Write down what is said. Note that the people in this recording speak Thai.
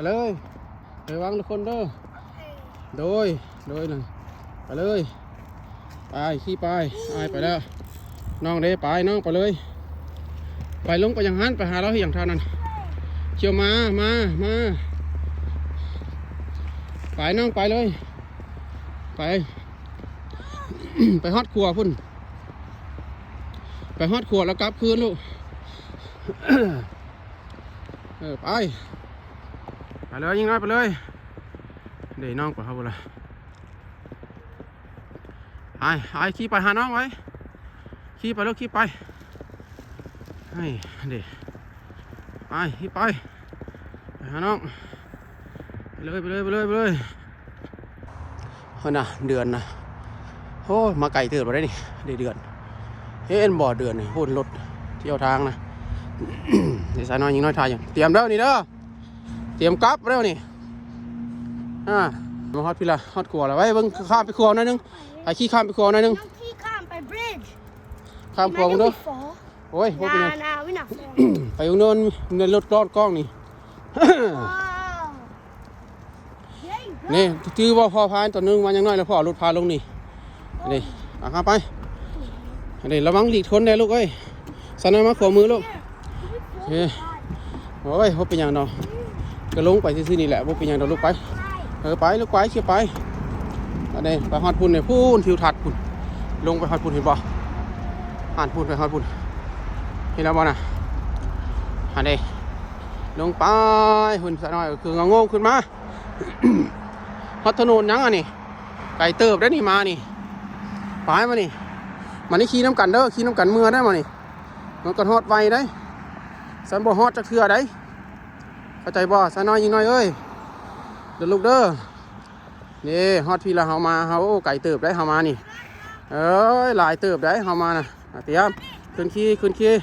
เลยระวังทุกคนเด้อโดยเลยไปเลยไปขี่ไปแล้วน้องเด้ไปน้องไปเลยไปลงไปอย่างนั้นไปหาเราอย่างท่านั้นเชียวมาไปน้องไปเลยไป ไปฮอดครัวพุ่นไปฮอดครัวแล้วกลับคืนลูก ไปเลยยิงน้อยไปเลยเดี๋ยวน้องไปเขาเลยไอ้ขี่ไปหาน้องไว้ขี่ไปแล้วขี่ไปให้เดี๋ยวไปขี่ไปหาน้องไปเลยเฮ้ยนะเดือนนะโอ้มาไก่เตือนมาได้ดิเดือนเห็นบ่อเดือนนี่พูดรถเที่ยวทางนะ เดี๋ยวสายน้อยยิงน้อยทายอย่างเตรียมแล้วนี่เด้อเตรียมกลับแล้วนี่มาฮอตพี่ละฮอตครัวแล้วไว้เบิ่งข้ามไปครัวหน่อยนึงไอ้ขี้ข้ามไปครัวหน่อยนึงขี้ข้ามไปบริดจ์ข้ามครัวมึงเด้อโอ้ยพวกนี้ไปอยู่โน่นในรถรอดกล้องนี่ นี่จื้อว่าพ่อพายตัวนึงมาอย่างน้อยแล้วพ่อรถพาลงนี่นี่ข้ามไปนี่ระวังหลีกทนได้ลูกเอ้ยสายน้อยมาขวามือลูกโอ้ยพบเป็นอย่างเนาะก็ลงไปซื่อๆนี่แหละพบเป็นอย่างเนาะลูกไปไปลูกไปเขี่ยไปอันนี้ไปฮอดพุ่นเนี่ยพุ่นทิวทัศน์พุ่นลงไปฮอดพุ่นเห็นป่ะหันพุ่นไปฮอดพุ่นเห็นแล้วบ่น่ะอันนี้ลงไปหุ่นสะน้อยคืองงขึ้นมา ฮอดถนนยังอ่ะนี่ไก่เติบได้นี่มานี่ไปมานี่มันนี่ขี่น้ำกันเด้อขี่น้ำกันเมื่อได้มานี่มันก็ฮอดไวได้สันบ่ฮอดจะเทื่อได้เข้าใจบ่สะน้อยยิงน้อยเอ้ยเดี๋ยวลูกเด้อนี่ฮอดพี่ละเฮามาเฮาไก่เติบได้เฮามานี่หลายเติบได้เฮามาน่ะเตรียมขึ้นขี่